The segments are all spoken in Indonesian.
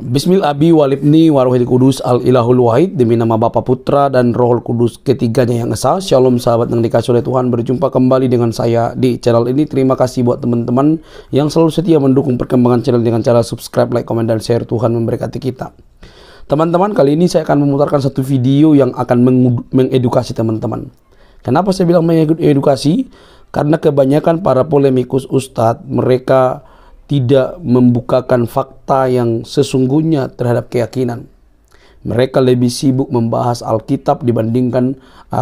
Bismillah abi walibni waruhil kudus al ilahul wahid, demi nama Bapa, Putra dan Roh Kudus ketiganya yang esa. Shalom sahabat yang dikasih oleh Tuhan, berjumpa kembali dengan saya di channel ini. Terima kasih buat teman-teman yang selalu setia mendukung perkembangan channel dengan cara subscribe, like, komen, dan share. Tuhan memberkati kita. Teman-teman, kali ini saya akan memutarkan satu video yang akan mengedukasi teman-teman. Kenapa saya bilang mengedukasi? Karena kebanyakan para polemikus ustadz, mereka tidak membukakan fakta yang sesungguhnya terhadap keyakinan. Mereka lebih sibuk membahas Alkitab dibandingkan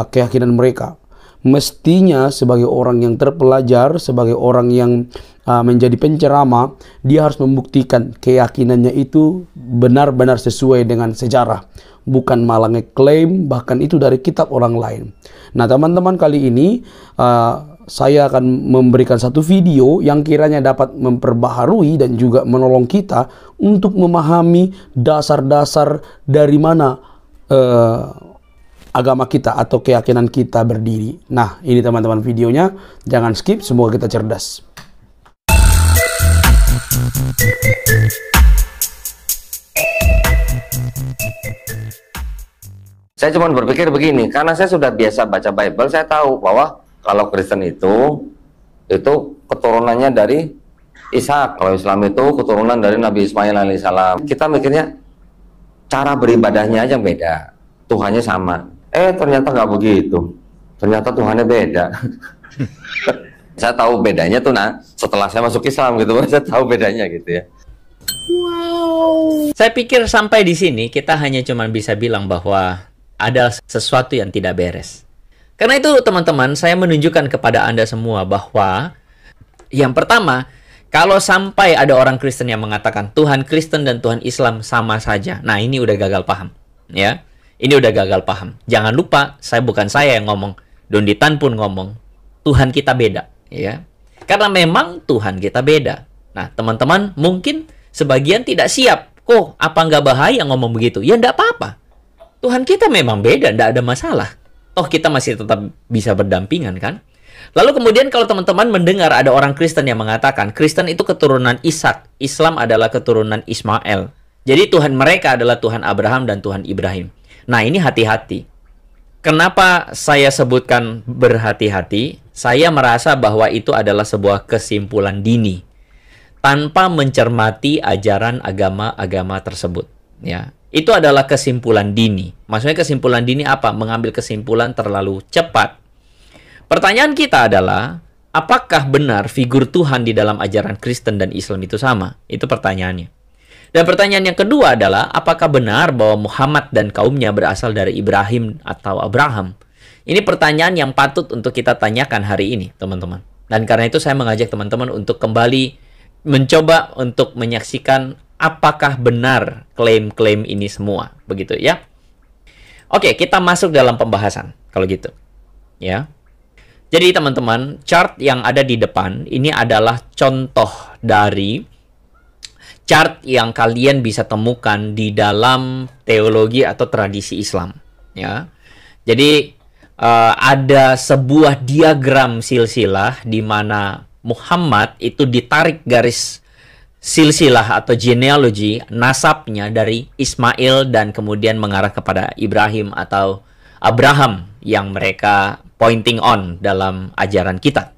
keyakinan mereka. Mestinya sebagai orang yang terpelajar, sebagai orang yang menjadi penceramah, dia harus membuktikan keyakinannya itu benar-benar sesuai dengan sejarah, bukan malah ngeklaim bahkan itu dari kitab orang lain. Nah teman-teman, kali ini saya akan memberikan satu video yang kiranya dapat memperbaharui dan juga menolong kita untuk memahami dasar-dasar dari mana agama kita atau keyakinan kita berdiri. Nah, ini teman-teman videonya, jangan skip, semoga kita cerdas. Saya cuma berpikir begini, karena saya sudah biasa baca Bible, saya tahu bahwa kalau Kristen itu keturunannya dari Ishak, kalau Islam itu keturunan dari Nabi Ismail alaihissalam. Kita mikirnya cara beribadahnya aja beda, Tuhannya sama. Ternyata nggak begitu. Ternyata Tuhannya beda. Saya tahu bedanya tuh setelah saya masuk Islam gitu, saya tahu bedanya gitu ya. Wow. Saya pikir sampai di sini kita hanya cuma bisa bilang bahwa ada sesuatu yang tidak beres. Karena itu teman-teman, saya menunjukkan kepada Anda semua bahwa yang pertama, kalau sampai ada orang Kristen yang mengatakan Tuhan Kristen dan Tuhan Islam sama saja. Nah, ini udah gagal paham, ya. Ini udah gagal paham. Jangan lupa, bukan saya yang ngomong, Donny Tan pun ngomong, Tuhan kita beda, ya. Karena memang Tuhan kita beda. Nah, teman-teman, mungkin sebagian tidak siap. Kok apa nggak bahaya ngomong begitu? Ya nggak apa-apa. Tuhan kita memang beda, nggak ada masalah. Toh kita masih tetap bisa berdampingan kan? Lalu kemudian kalau teman-teman mendengar ada orang Kristen yang mengatakan Kristen itu keturunan Ishak, Islam adalah keturunan Ismail. Jadi Tuhan mereka adalah Tuhan Abraham dan Tuhan Ibrahim. Nah, ini hati-hati. Kenapa saya sebutkan berhati-hati? Saya merasa bahwa itu adalah sebuah kesimpulan dini tanpa mencermati ajaran agama-agama tersebut, ya. Itu adalah kesimpulan dini. Maksudnya kesimpulan dini apa? Mengambil kesimpulan terlalu cepat. Pertanyaan kita adalah, apakah benar figur Tuhan di dalam ajaran Kristen dan Islam itu sama? Itu pertanyaannya. Dan pertanyaan yang kedua adalah, apakah benar bahwa Muhammad dan kaumnya berasal dari Ibrahim atau Abraham? Ini pertanyaan yang patut untuk kita tanyakan hari ini, teman-teman. Dan karena itu saya mengajak teman-teman untuk kembali mencoba untuk menyaksikan apakah benar klaim-klaim ini semua, begitu ya. Oke, kita masuk dalam pembahasan kalau gitu, ya. Jadi teman-teman, chart yang ada di depan ini adalah contoh dari chart yang kalian bisa temukan di dalam teologi atau tradisi Islam, ya. Jadi ada sebuah diagram silsilah di mana Muhammad itu ditarik garis silsilah atau genealogi nasabnya dari Ismail dan kemudian mengarah kepada Ibrahim atau Abraham yang mereka pointing on dalam ajaran kita.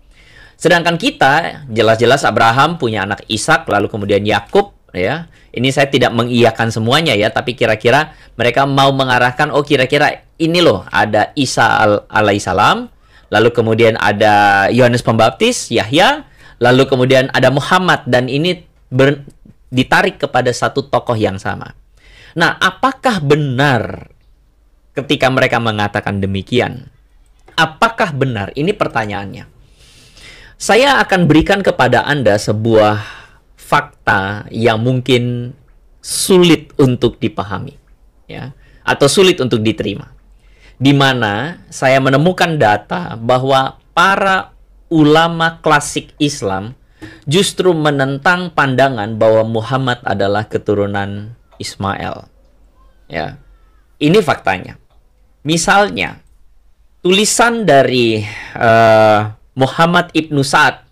Sedangkan kita jelas-jelas Abraham punya anak Ishak, lalu kemudian Yakub, ya. Ini saya tidak mengiyakan semuanya ya, tapi kira-kira mereka mau mengarahkan, oh kira-kira ini loh, ada Isa alaihissalam, lalu kemudian ada Yohanes Pembaptis, Yahya, lalu kemudian ada Muhammad, dan ini ditarik kepada satu tokoh yang sama. Nah, apakah benar ketika mereka mengatakan demikian? Apakah benar? Ini pertanyaannya. Saya akan berikan kepada Anda sebuah fakta yang mungkin sulit untuk dipahami, ya, atau sulit untuk diterima. Di mana saya menemukan data bahwa para ulama klasik Islam justru menentang pandangan bahwa Muhammad adalah keturunan Ismail. Ya, ini faktanya. Misalnya, tulisan dari Muhammad Ibnu Sa'ad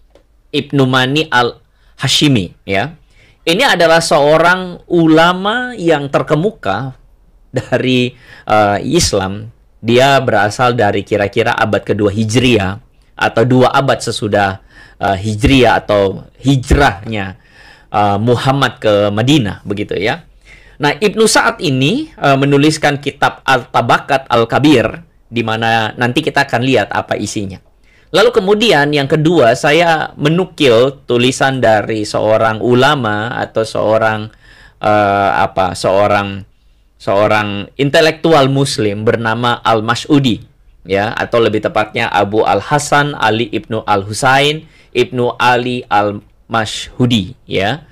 Ibnu Mani al-Hashimi, ya, Ini adalah seorang ulama yang terkemuka dari Islam. Dia berasal dari kira-kira abad kedua Hijriah atau 2 abad sesudah Hijriah atau hijrahnya Muhammad ke Madinah, begitu ya. Nah, Ibnu Sa'ad ini menuliskan kitab Al-Tabaqat Al-Kabir, di mana nanti kita akan lihat apa isinya. Lalu kemudian yang kedua, saya menukil tulisan dari seorang ulama atau seorang intelektual Muslim bernama Al-Mas'udi, ya, atau lebih tepatnya Abu Al-Hasan Ali Ibnu Al-Husain Ibnu Ali Al-Mashhudi, ya.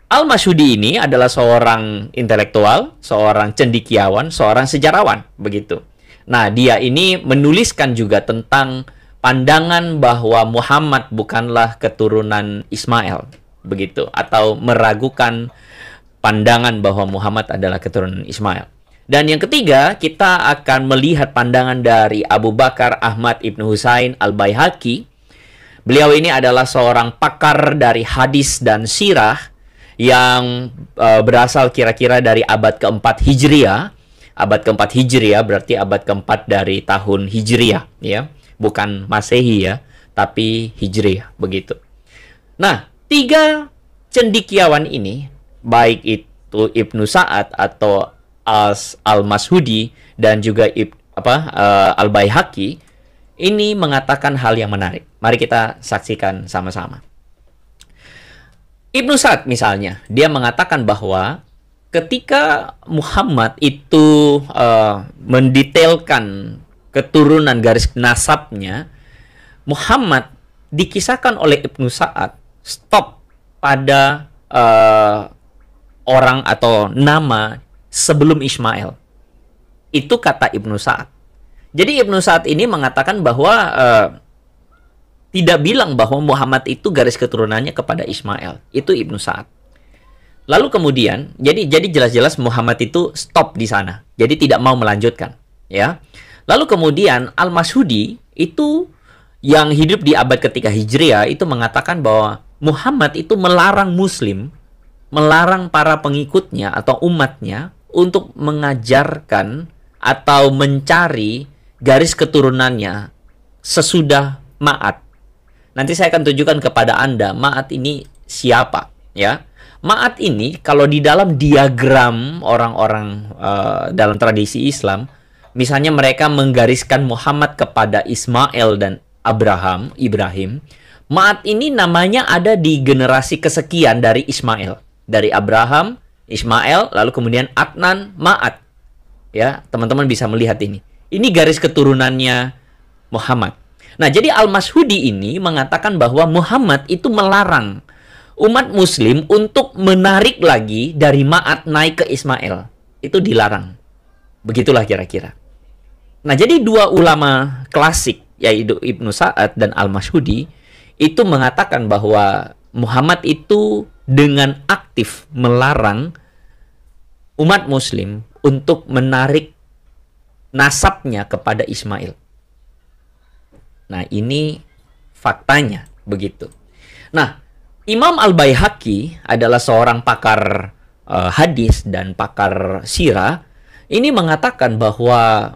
Al-Mashhudi ini adalah seorang intelektual, seorang cendekiawan, seorang sejarawan, begitu. Nah, dia ini menuliskan juga tentang pandangan bahwa Muhammad bukanlah keturunan Ismail, begitu, atau meragukan pandangan bahwa Muhammad adalah keturunan Ismail. Dan yang ketiga, kita akan melihat pandangan dari Abu Bakar Ahmad Ibnu Husain Al-Baihaqi. Beliau ini adalah seorang pakar dari hadis dan sirah yang berasal kira-kira dari abad keempat Hijriah. Abad keempat Hijriah berarti abad keempat dari tahun Hijriah, ya. Bukan Masehi, ya, tapi Hijriah, begitu. Nah, 3 cendekiawan ini, baik itu Ibnu Sa'ad atau Al-Mas'udi dan juga Al-Baihaqi, ini mengatakan hal yang menarik. Mari kita saksikan sama-sama. Ibnu Sa'ad misalnya, dia mengatakan bahwa ketika Muhammad itu mendetailkan keturunan garis nasabnya, Muhammad dikisahkan oleh Ibnu Sa'ad stop pada orang atau nama sebelum Ismail. Itu kata Ibnu Sa'ad. Jadi Ibnu Sa'ad ini mengatakan bahwa tidak bilang bahwa Muhammad itu garis keturunannya kepada Ismail. Itu Ibnu Sa'ad. Lalu kemudian, jadi jelas-jelas Muhammad itu stop di sana. Jadi tidak mau melanjutkan, ya. Lalu kemudian Al-Mas'udi itu yang hidup di abad ketiga Hijriah itu mengatakan bahwa Muhammad itu melarang Muslim, melarang para pengikutnya atau umatnya untuk mengajarkan atau mencari garis keturunannya sesudah Ma'at. Nanti saya akan tunjukkan kepada Anda Ma'at ini siapa, ya. Ma'at ini kalau di dalam diagram orang-orang dalam tradisi Islam, misalnya mereka menggariskan Muhammad kepada Ismail dan Ibrahim. Ma'at ini namanya ada di generasi kesekian dari Ismail. Dari Abraham, Ismail, lalu kemudian Adnan, Ma'at. Ya, teman-teman bisa melihat ini. Ini garis keturunannya Muhammad. Nah, jadi Al-Mas'udi ini mengatakan bahwa Muhammad itu melarang umat Muslim untuk menarik lagi dari Ma'at naik ke Ismail. Itu dilarang. Begitulah kira-kira. Nah, jadi 2 ulama klasik, yaitu Ibnu Sa'ad dan Al-Mas'udi, itu mengatakan bahwa Muhammad itu dengan aktif melarang umat Muslim untuk menarik nasabnya kepada Ismail. Nah, ini faktanya begitu. Nah, Imam Al-Baihaqi adalah seorang pakar hadis dan pakar sirah. Ini mengatakan bahwa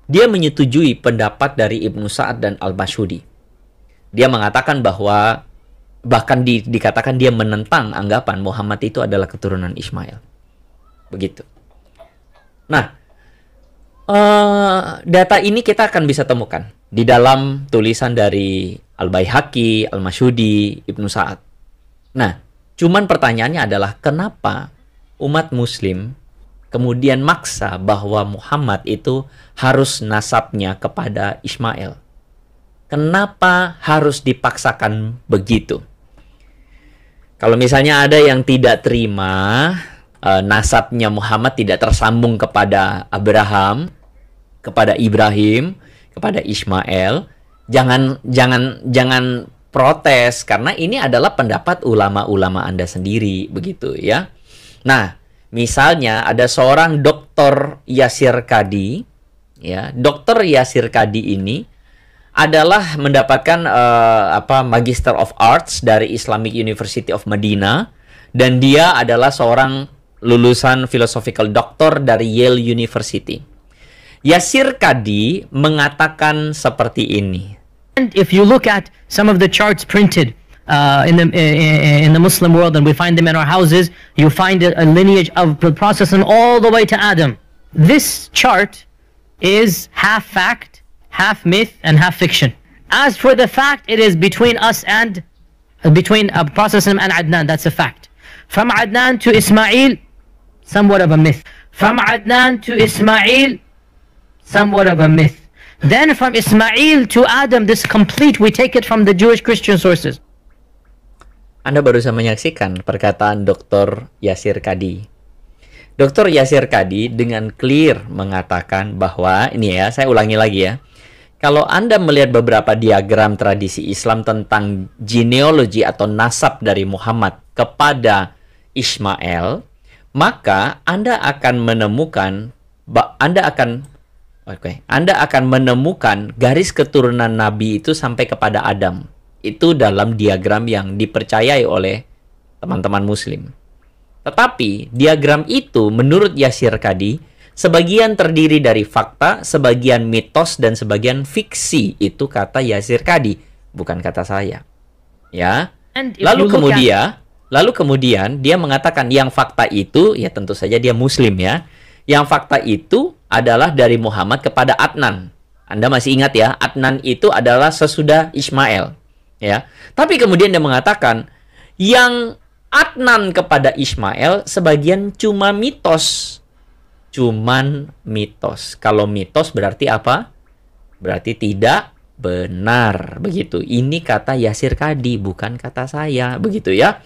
dia menyetujui pendapat dari Ibnu Sa'ad dan Al-Mas'udi. Dia mengatakan bahwa bahkan dikatakan dia menentang anggapan Muhammad itu adalah keturunan Ismail. Begitu. Nah, data ini kita akan bisa temukan di dalam tulisan dari Al-Baihaqi, Al-Mas'udi, Ibnu Sa'ad. Nah, cuman pertanyaannya adalah kenapa umat Muslim kemudian maksa bahwa Muhammad itu harus nasabnya kepada Ismail? Kenapa harus dipaksakan begitu? Kalau misalnya ada yang tidak terima nasabnya Muhammad tidak tersambung kepada Abraham, kepada Ibrahim, kepada Ismail, jangan protes, karena ini adalah pendapat ulama-ulama Anda sendiri, begitu ya. Nah, misalnya ada seorang Dr. Yasir Qadhi, ya. Dr. Yasir Qadhi ini adalah mendapatkan Magister of Arts dari Islamic University of Medina, Dan dia adalah seorang lulusan philosophical doctor dari Yale University. Yasir Qadhi mengatakan seperti ini. And if you look at some of the charts printed in the Muslim world, and we find them in our houses, you find a lineage of the Prophet all the way to Adam. This chart is half fact, half myth, and half fiction. As for the fact, it is between us and between Prophet and Adnan. That's a fact. From Adnan to Ismail, somewhat of a myth. From Adnan to Ismail, somewhat of a myth. Then from Ismail to Adam, this complete, we take it from the Jewish Christian sources. Anda baru saja menyaksikan perkataan Dr. Yasir Qadhi. Dr. Yasir Qadhi dengan clear mengatakan bahwa, ini ya, saya ulangi lagi ya. Kalau Anda melihat beberapa diagram tradisi Islam tentang genealogi atau nasab dari Muhammad kepada Ismail, maka Anda akan menemukan garis keturunan Nabi itu sampai kepada Adam. Itu dalam diagram yang dipercayai oleh teman-teman Muslim. Tetapi diagram itu menurut Yasir Qadhi sebagian terdiri dari fakta, sebagian mitos, dan sebagian fiksi. Itu kata Yasir Qadhi, bukan kata saya. Ya. Lalu kemudian dia mengatakan yang fakta itu, ya tentu saja dia Muslim ya. Yang fakta itu adalah dari Muhammad kepada Adnan. Anda masih ingat ya, Adnan itu adalah sesudah Ismail. Ya. Tapi kemudian dia mengatakan yang Adnan kepada Ismail sebagian cuma mitos. Cuman mitos. Kalau mitos berarti apa? Berarti tidak benar. Begitu. Ini kata Yasir Qadhi, bukan kata saya. Begitu ya.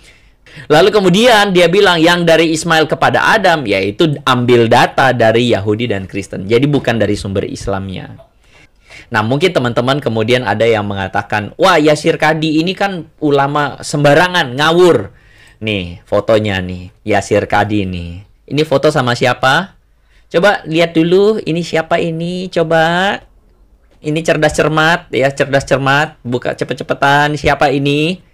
Lalu kemudian dia bilang yang dari Ismail kepada Adam, yaitu ambil data dari Yahudi dan Kristen. Jadi bukan dari sumber Islamnya. Nah, mungkin teman-teman kemudian ada yang mengatakan, wah Yasir Qadhi ini kan ulama sembarangan, ngawur. Nih, fotonya nih, Yasir Qadhi nih. Ini foto sama siapa? Coba lihat dulu, ini siapa ini? Coba. Ini cerdas cermat, ya, cerdas cermat. Buka cepet-cepetan, siapa ini?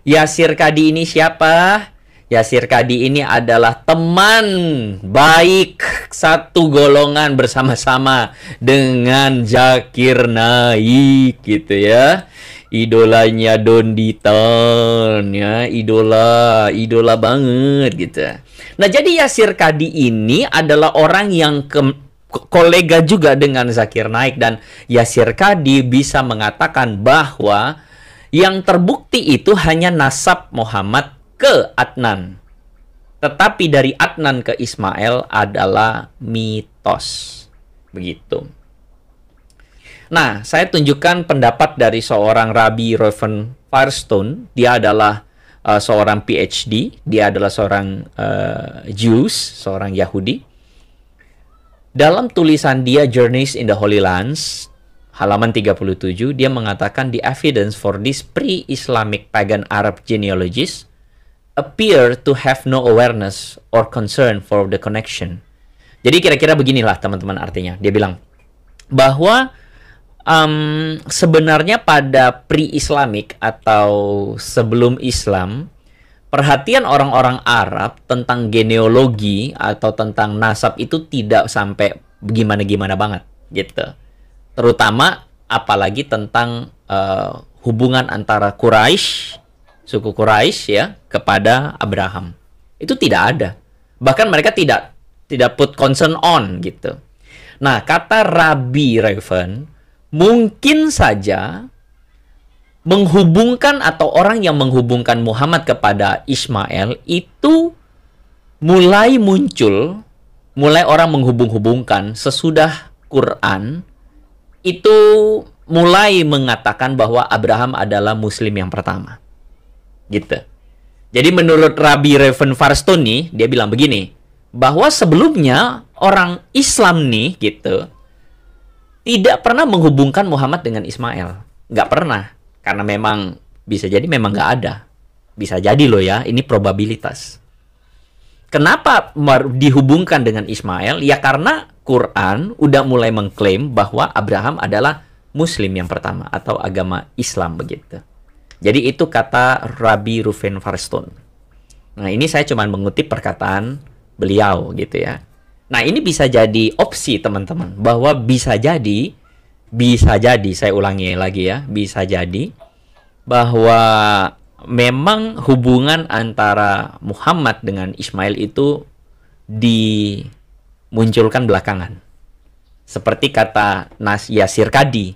Yasir Qadhi ini siapa? Yasir Qadhi ini adalah teman baik satu golongan bersama-sama dengan Zakir Naik, gitu ya. Idolanya Don Diton, ya, idola banget gitu. Nah, jadi Yasir Qadhi ini adalah orang yang kolega juga dengan Zakir Naik, dan Yasir Qadhi bisa mengatakan bahwa yang terbukti itu hanya nasab Muhammad ke Adnan. Tetapi dari Adnan ke Ismail adalah mitos. Begitu. Nah, saya tunjukkan pendapat dari seorang Rabbi Reuven Firestone. Dia adalah seorang PhD. Dia adalah seorang Jews, seorang Yahudi. Dalam tulisan dia Journeys in the Holy Lands, halaman 37, dia mengatakan the evidence for this pre-Islamic pagan Arab genealogies appear to have no awareness or concern for the connection. Jadi kira-kira beginilah teman-teman artinya. Dia bilang bahwa sebenarnya pada pre-Islamic atau sebelum Islam, perhatian orang-orang Arab tentang genealogi atau tentang nasab itu tidak sampai gimana-gimana banget gitu. Terutama apalagi tentang hubungan antara Quraisy, suku Quraisy ya, kepada Abraham. Itu tidak ada. Bahkan mereka tidak put concern on gitu. Nah, kata Rabbi Reuven, mungkin saja menghubungkan atau orang yang menghubungkan Muhammad kepada Ismail itu mulai muncul, mulai orang menghubung-hubungkan sesudah Quran itu mulai mengatakan bahwa Abraham adalah Muslim yang pertama. Gitu. Jadi menurut Rabbi Reuven Firestone nih, dia bilang begini, bahwa sebelumnya orang Islam nih gitu tidak pernah menghubungkan Muhammad dengan Ismail. Nggak pernah. Karena memang bisa jadi memang nggak ada. Bisa jadi loh ya, ini probabilitas. Kenapa dihubungkan dengan Ismail? Ya karena Quran udah mulai mengklaim bahwa Abraham adalah Muslim yang pertama atau agama Islam begitu. Jadi itu kata Rabbi Reuven Firestone. Nah, ini saya cuma mengutip perkataan beliau gitu ya. Nah, ini bisa jadi opsi teman-teman, bahwa bisa jadi, saya ulangi lagi ya, bisa jadi bahwa memang hubungan antara Muhammad dengan Ismail itu dimunculkan belakangan. Seperti kata Nas Yasir Kadi,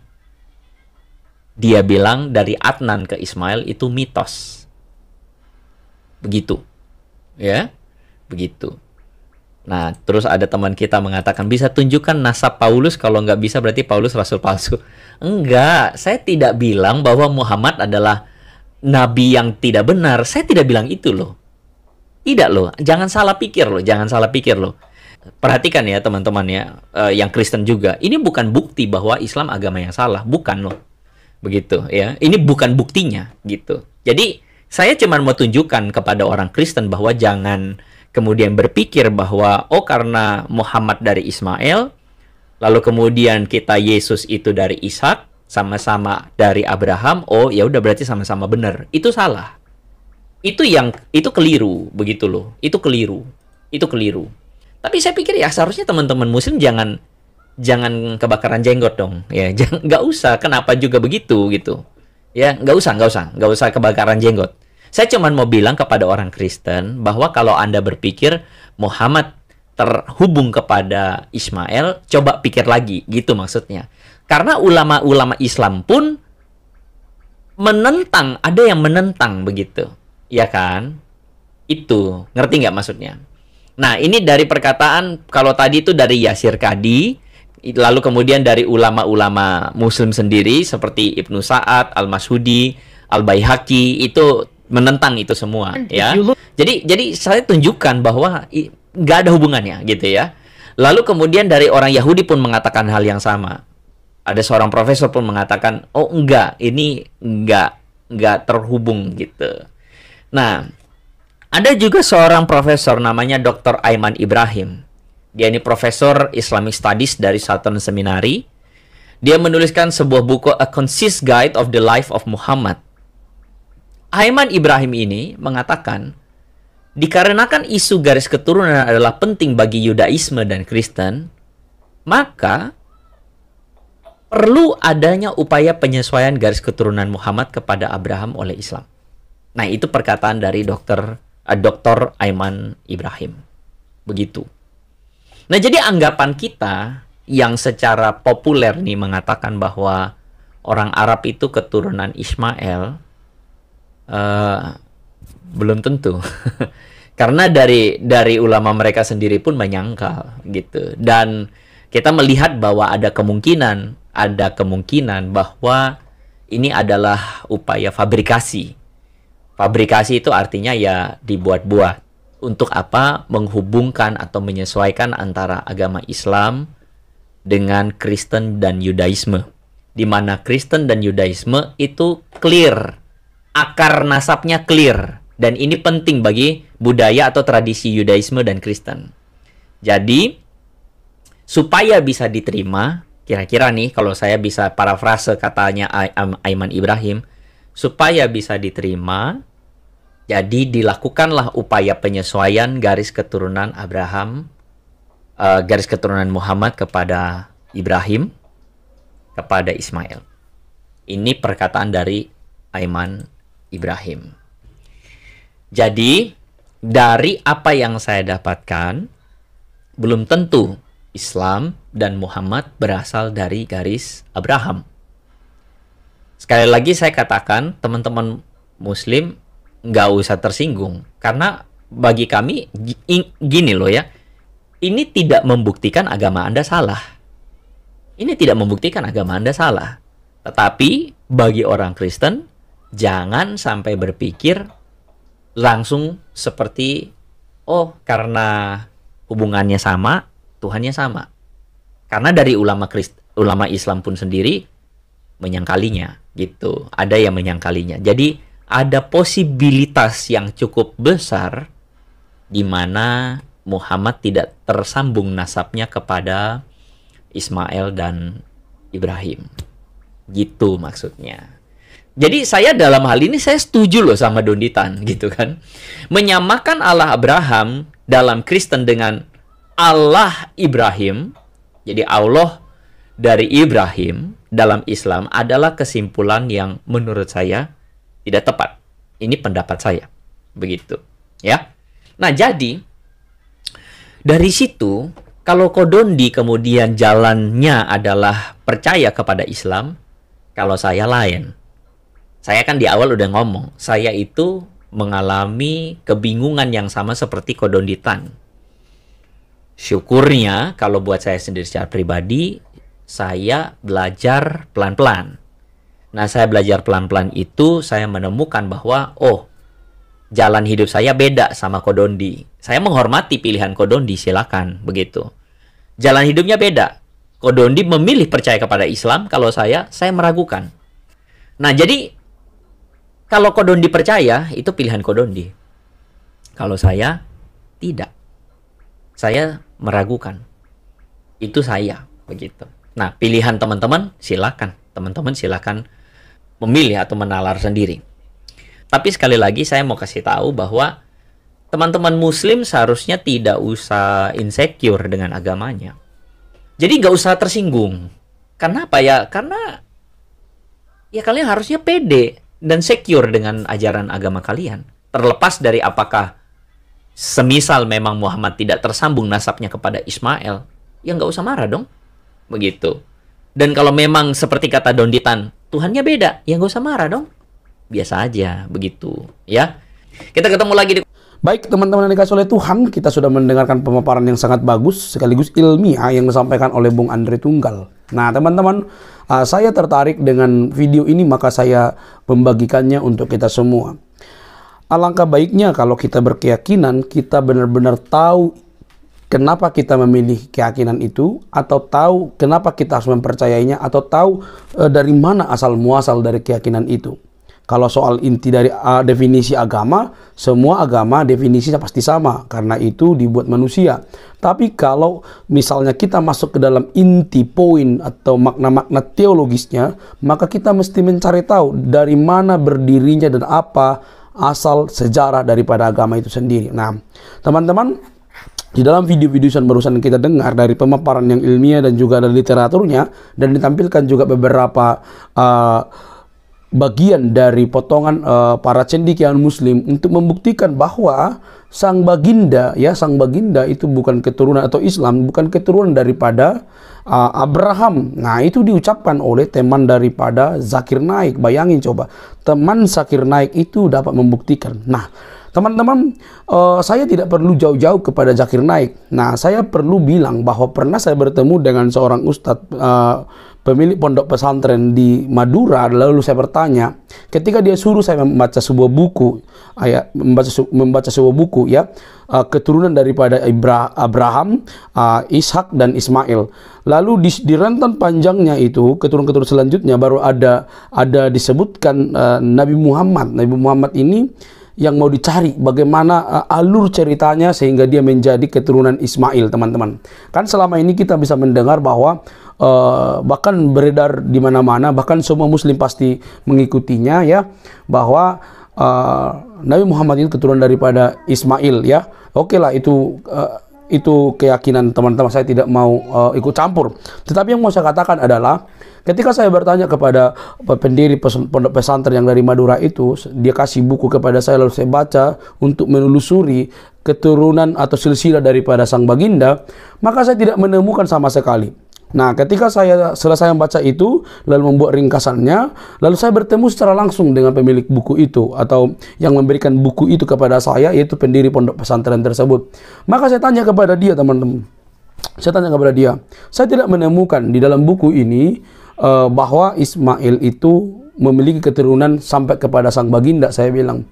dia bilang dari Adnan ke Ismail itu mitos. Begitu. Ya, begitu. Nah, terus ada teman kita mengatakan, bisa tunjukkan nasab Paulus, kalau nggak bisa berarti Paulus rasul palsu. Enggak, saya tidak bilang bahwa Muhammad adalah nabi yang tidak benar. Saya tidak bilang itu loh. Tidak loh, jangan salah pikir loh, Perhatikan ya teman-teman ya, yang Kristen juga. Ini bukan bukti bahwa Islam agama yang salah, bukan loh. Begitu ya. Ini bukan buktinya gitu. Jadi saya cuma mau tunjukkan kepada orang Kristen bahwa jangan kemudian berpikir bahwa oh karena Muhammad dari Ismail, lalu kemudian kita Yesus itu dari Ishak, sama-sama dari Abraham, oh ya udah berarti sama-sama benar. Itu salah. Itu keliru begitu loh. Itu keliru. Tapi saya pikir ya seharusnya teman-teman muslim jangan kebakaran jenggot dong. Ya, nggak usah. Kenapa juga begitu gitu. Ya, nggak usah kebakaran jenggot. Saya cuma mau bilang kepada orang Kristen bahwa kalau Anda berpikir Muhammad terhubung kepada Ismail, coba pikir lagi, gitu maksudnya. Karena ulama-ulama Islam pun menentang, ada yang menentang begitu. Ya kan? Itu, ngerti nggak maksudnya? Nah, ini dari perkataan, kalau tadi itu dari Yasir Kadi, lalu kemudian dari ulama-ulama Muslim sendiri, seperti Ibnu Sa'ad, Al-Mashudi, Al-Baihaqi, itu menentang itu semua ya. Jadi saya tunjukkan bahwa nggak ada hubungannya gitu ya. Lalu kemudian dari orang Yahudi pun mengatakan hal yang sama. Ada seorang profesor pun mengatakan, oh enggak, ini enggak terhubung gitu. Nah, ada juga seorang profesor namanya Dr. Aiman Ibrahim. Dia ini profesor Islamic Studies dari Southern Seminary. Dia menuliskan sebuah buku A Concise Guide of the Life of Muhammad. Aiman Ibrahim ini mengatakan, dikarenakan isu garis keturunan adalah penting bagi Yudaisme dan Kristen, maka perlu adanya upaya penyesuaian garis keturunan Muhammad kepada Abraham oleh Islam. Nah, itu perkataan dari Dr. Aiman Ibrahim. Begitu. Nah, jadi anggapan kita yang secara populer nih mengatakan bahwa orang Arab itu keturunan Ismail, belum tentu. Karena dari ulama mereka sendiri pun menyangkal gitu. Dan kita melihat bahwa ada kemungkinan bahwa ini adalah upaya fabrikasi. Fabrikasi itu artinya ya dibuat-buat. Untuk apa? Menghubungkan atau menyesuaikan antara agama Islam dengan Kristen dan Yudaisme. Di mana Kristen dan Yudaisme itu clear. Akar nasabnya clear. Dan ini penting bagi budaya atau tradisi Yudaisme dan Kristen. Jadi, supaya bisa diterima, kira-kira nih kalau saya bisa parafrase katanya Aiman Ibrahim, supaya bisa diterima, jadi dilakukanlah upaya penyesuaian garis keturunan Abraham, garis keturunan Muhammad kepada Ibrahim, kepada Ismail. Ini perkataan dari Aiman Ibrahim. Jadi, dari apa yang saya dapatkan, belum tentu Islam dan Muhammad berasal dari garis Abraham. Sekali lagi saya katakan, teman-teman Muslim nggak usah tersinggung. Karena bagi kami, gini loh ya, ini tidak membuktikan agama Anda salah. Ini tidak membuktikan agama Anda salah. Tetapi, bagi orang Kristen, jangan sampai berpikir langsung seperti, oh karena hubungannya sama, Tuhannya sama. Karena dari ulama Islam pun sendiri menyangkalinya gitu. Ada yang menyangkalinya. Jadi ada posibilitas yang cukup besar di mana Muhammad tidak tersambung nasabnya kepada Ismail dan Ibrahim. Gitu maksudnya. Jadi saya dalam hal ini saya setuju loh sama Donditan gitu kan. Menyamakan Allah Abraham dalam Kristen dengan Allah Ibrahim. Jadi Allah dari Ibrahim dalam Islam adalah kesimpulan yang menurut saya tidak tepat. Ini pendapat saya. Begitu, ya. Nah, jadi dari situ kalau Kodondi kemudian jalannya adalah percaya kepada Islam, kalau saya lain. Saya kan di awal udah ngomong, saya itu mengalami kebingungan yang sama seperti Kodonditan. Syukurnya, kalau buat saya sendiri secara pribadi, saya belajar pelan-pelan. Nah, saya belajar pelan-pelan itu, saya menemukan bahwa, oh, jalan hidup saya beda sama Kodondi. Saya menghormati pilihan Kodondi, silakan, begitu. Jalan hidupnya beda. Kodondi memilih percaya kepada Islam, kalau saya meragukan. Nah, jadi, kalau Kodondi percaya, itu pilihan Kodondi. Kalau saya, tidak. Saya meragukan. Itu saya, begitu. Nah, pilihan teman-teman, silakan. Teman-teman silakan memilih atau menalar sendiri. Tapi sekali lagi, saya mau kasih tahu bahwa teman-teman Muslim seharusnya tidak usah insecure dengan agamanya. Jadi nggak usah tersinggung. Kenapa ya? Karena ya kalian harusnya pede dan secure dengan ajaran agama kalian. Terlepas dari apakah semisal memang Muhammad tidak tersambung nasabnya kepada Ismail, ya nggak usah marah dong. Begitu. Dan kalau memang seperti kata Donditan, Tuhannya beda, ya nggak usah marah dong. Biasa aja, begitu. Ya. Kita ketemu lagi di... Baik teman-teman yang dikasih oleh Tuhan, kita sudah mendengarkan pemaparan yang sangat bagus sekaligus ilmiah yang disampaikan oleh Bung Andre Tunggal. Nah teman-teman, saya tertarik dengan video ini maka saya membagikannya untuk kita semua. Alangkah baiknya kalau kita berkeyakinan, kita benar-benar tahu kenapa kita memilih keyakinan itu, atau tahu kenapa kita harus mempercayainya, atau tahu dari mana asal muasal dari keyakinan itu. Kalau soal inti dari definisi agama, semua agama definisinya pasti sama, karena itu dibuat manusia. Tapi kalau misalnya kita masuk ke dalam inti poin atau makna-makna teologisnya, maka kita mesti mencari tahu dari mana berdirinya dan apa asal sejarah daripada agama itu sendiri. Nah, teman-teman, di dalam video-video yang barusan kita dengar dari pemaparan yang ilmiah dan juga dari literaturnya, dan ditampilkan juga beberapa bagian dari potongan para cendekiawan Muslim untuk membuktikan bahwa sang baginda itu bukan keturunan atau Islam, bukan keturunan daripada Abraham. Nah, itu diucapkan oleh teman daripada Zakir Naik. Bayangin coba, teman Zakir Naik itu dapat membuktikan. Nah, teman-teman, saya tidak perlu jauh-jauh kepada Zakir Naik. Nah, saya perlu bilang bahwa pernah saya bertemu dengan seorang ustadz pemilik pondok pesantren di Madura. Lalu saya bertanya, ketika dia suruh saya membaca sebuah buku, membaca sebuah buku ya, keturunan daripada Abraham, Ishak dan Ismail. Lalu di rentan panjangnya itu keturunan-keturunan selanjutnya baru ada disebutkan Nabi Muhammad. Nabi Muhammad ini yang mau dicari bagaimana alur ceritanya sehingga dia menjadi keturunan Ismail, teman-teman. Kan selama ini kita bisa mendengar bahwa bahkan beredar di mana-mana, bahkan semua Muslim pasti mengikutinya ya, bahwa Nabi Muhammad itu keturunan daripada Ismail ya. Oke lah, itu keyakinan teman-teman, saya tidak mau ikut campur. Tetapi yang mau saya katakan adalah, ketika saya bertanya kepada pendiri pondok pesantren yang dari Madura itu, dia kasih buku kepada saya, lalu saya baca untuk menelusuri keturunan atau silsilah daripada sang baginda, maka saya tidak menemukan sama sekali. Nah, ketika saya selesai membaca itu, lalu membuat ringkasannya, lalu saya bertemu secara langsung dengan pemilik buku itu, atau yang memberikan buku itu kepada saya, yaitu pendiri pondok pesantren tersebut. Maka saya tanya kepada dia, teman-teman. Saya tanya kepada dia, saya tidak menemukan di dalam buku ini bahwa Ismail itu memiliki keturunan sampai kepada sang baginda, saya bilang.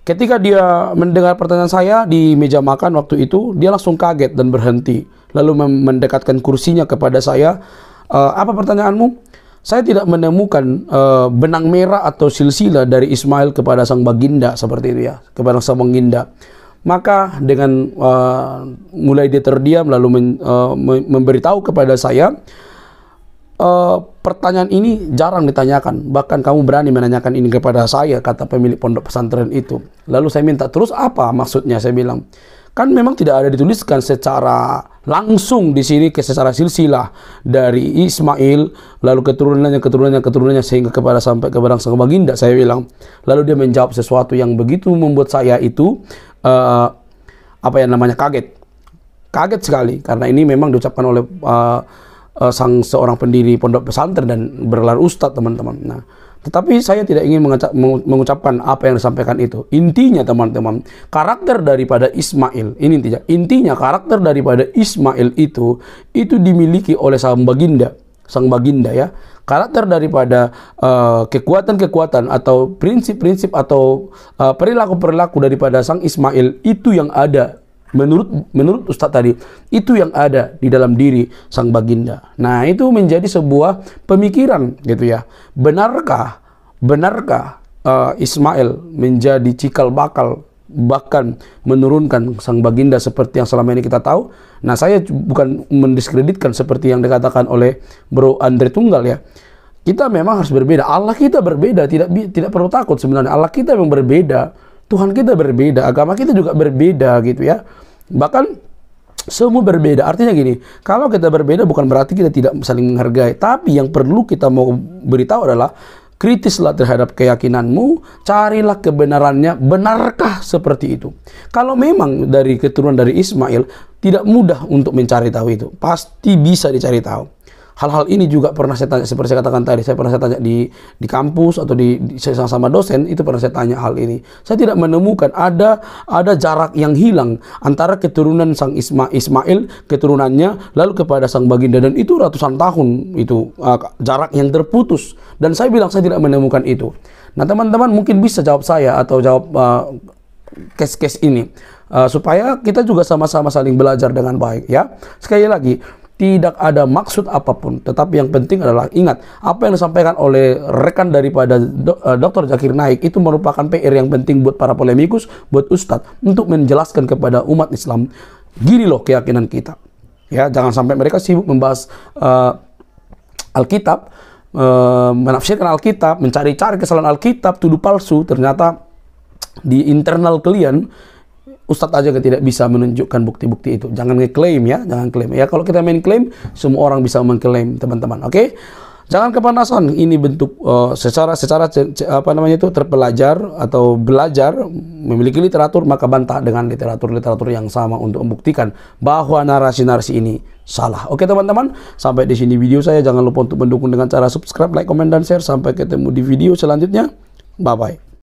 Ketika dia mendengar pertanyaan saya di meja makan waktu itu, dia langsung kaget dan berhenti. Lalu mendekatkan kursinya kepada saya. Apa pertanyaanmu? Saya tidak menemukan benang merah atau silsilah dari Ismail kepada sang baginda seperti itu ya, kepada sang baginda. Maka dengan mulai dia terdiam lalu memberitahu kepada saya, pertanyaan ini jarang ditanyakan. Bahkan kamu berani menanyakan ini kepada saya, kata pemilik pondok pesantren itu. Lalu saya minta, terus apa maksudnya? Saya bilang, kan memang tidak ada dituliskan secara langsung di sini secara silsilah dari Ismail, lalu keturunannya sehingga sampai kepada sang baginda. Saya bilang. Lalu dia menjawab sesuatu yang begitu membuat saya itu kaget sekali, karena ini memang diucapkan oleh seorang pendiri pondok pesantren dan bergelar ustadz, teman-teman. Nah, tetapi saya tidak ingin mengucapkan apa yang disampaikan itu. Intinya, teman-teman, karakter daripada Ismail ini intinya karakter daripada Ismail itu dimiliki oleh sang baginda ya. Karakter daripada kekuatan-kekuatan atau prinsip-prinsip atau perilaku-perilaku daripada sang Ismail itu yang ada. Menurut Ustadz tadi, itu yang ada di dalam diri sang baginda. Nah, itu menjadi sebuah pemikiran gitu ya. Benarkah Ismail menjadi cikal bakal bahkan menurunkan sang baginda seperti yang selama ini kita tahu? Nah, saya bukan mendiskreditkan seperti yang dikatakan oleh Bro Andre Tunggal ya. Kita memang harus berbeda. Allah kita berbeda, tidak perlu takut sebenarnya. Allah kita memang berbeda. Tuhan kita berbeda, agama kita juga berbeda gitu ya. Bahkan semua berbeda. Artinya gini, kalau kita berbeda bukan berarti kita tidak saling menghargai. Tapi yang perlu kita mau beritahu adalah, kritislah terhadap keyakinanmu, carilah kebenarannya, benarkah seperti itu? Kalau memang dari keturunan dari Ismail, tidak mudah untuk mencari tahu itu. Pasti bisa dicari tahu. Hal-hal ini juga pernah saya tanya, seperti saya katakan tadi, saya pernah saya tanya di kampus atau sama dosen, itu pernah saya tanya hal ini. Saya tidak menemukan ada jarak yang hilang antara keturunan sang Ismail, keturunannya, lalu kepada sang baginda, dan itu ratusan tahun itu jarak yang terputus. Dan saya bilang saya tidak menemukan itu. Nah, teman-teman mungkin bisa jawab saya atau jawab case-case ini supaya kita juga sama-sama saling belajar dengan baik ya. Sekali lagi, tidak ada maksud apapun, tetapi yang penting adalah ingat apa yang disampaikan oleh rekan daripada Dr. Zakir Naik itu merupakan PR yang penting buat para polemikus, buat ustadz untuk menjelaskan kepada umat Islam, gini loh keyakinan kita. Ya, jangan sampai mereka sibuk membahas Alkitab, menafsirkan Alkitab, mencari-cari kesalahan Alkitab, tuduh palsu, ternyata di internal kalian Ustadz aja tidak bisa menunjukkan bukti-bukti itu. Jangan ngeklaim ya, jangan klaim. Ya, kalau kita main klaim, semua orang bisa mengklaim, teman-teman. Oke? Jangan kepanasan. Ini bentuk secara terpelajar atau belajar memiliki literatur, maka bantah dengan literatur yang sama untuk membuktikan bahwa narasi-narasi ini salah. Oke, teman-teman, sampai di sini video saya. Jangan lupa untuk mendukung dengan cara subscribe, like, komen, dan share. Sampai ketemu di video selanjutnya. Bye-bye.